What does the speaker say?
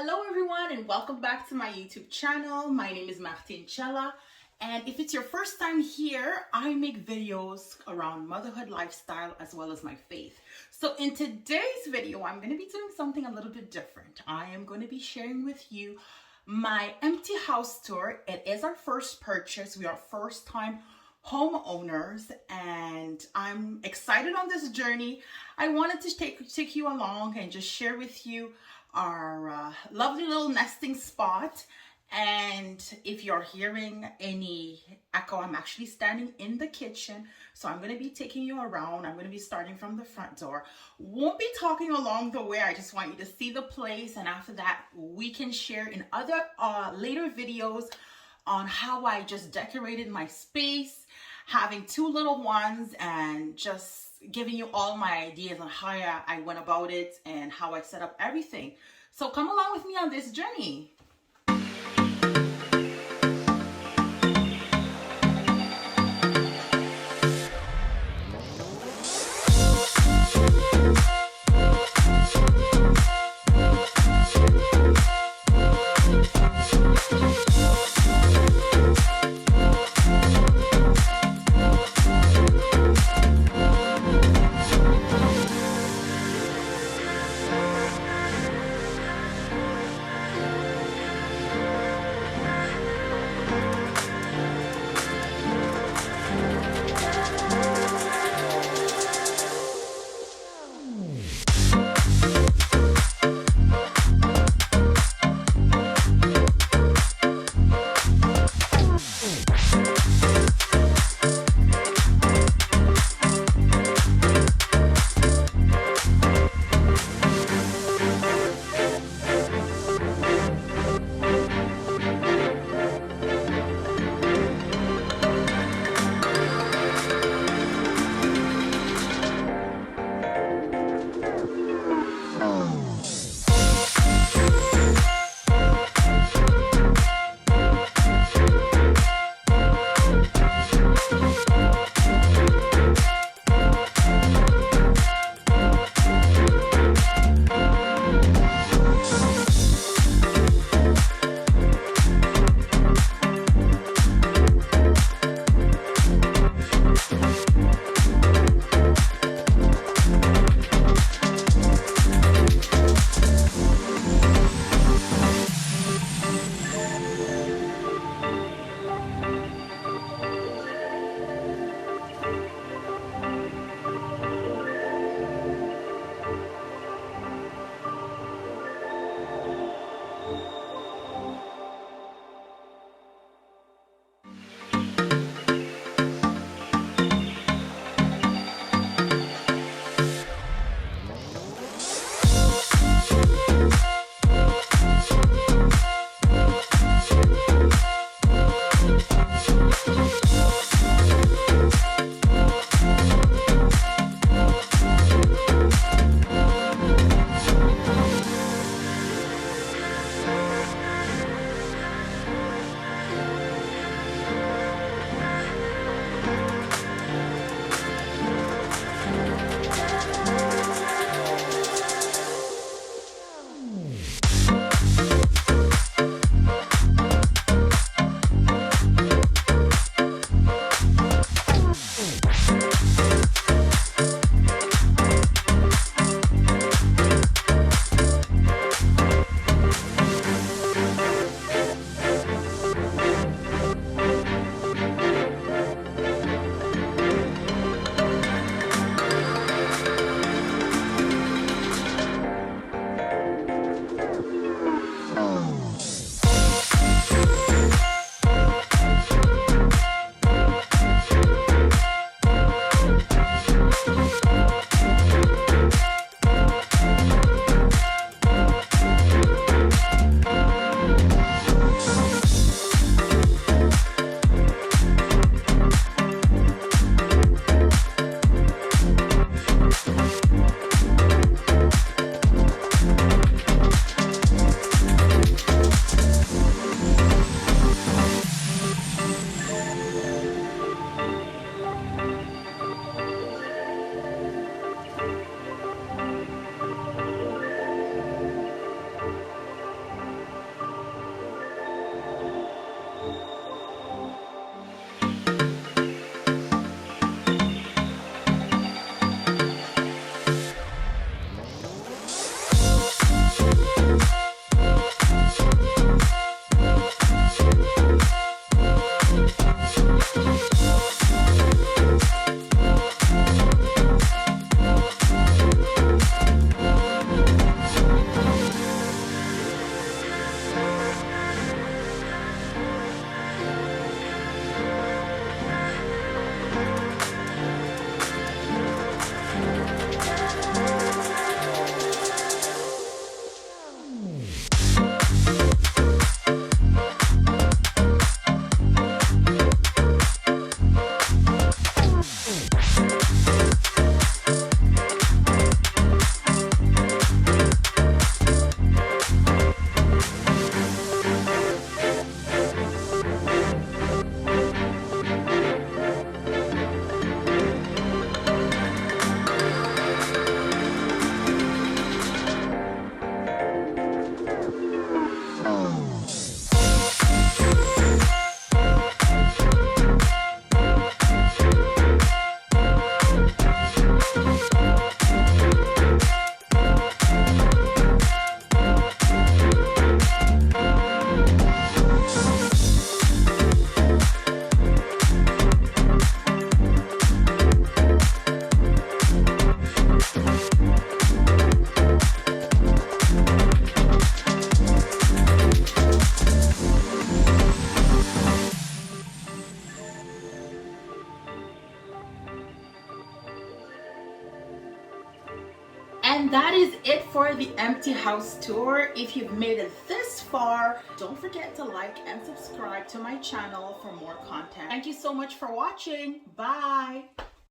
Hello everyone and welcome back to my YouTube channel. My name is Martine Chiella, and if it's your first time here, I make videos around motherhood lifestyle as well as my faith. So in today's video, I'm going to be doing something a little bit different. I am going to be sharing with you my empty house tour. It is our first purchase. We are first time homeowners and I'm excited on this journey. I wanted to take you along and just share with you our lovely little nesting spot. And if you're hearing any echo, I'm actually standing in the kitchen, so I'm going to be taking you around. I'm going to be starting from the front door. Won't be talking along the way. I just want you to see the place, and after that we can share in other later videos on how I just decorated my space, having two little ones, and just giving you all my ideas on how I went about it and how I set up everything. So come along with me on this journey. the empty house tour. If you've made it this far, don't forget to like and subscribe to my channel for more content. Thank you so much for watching. Bye.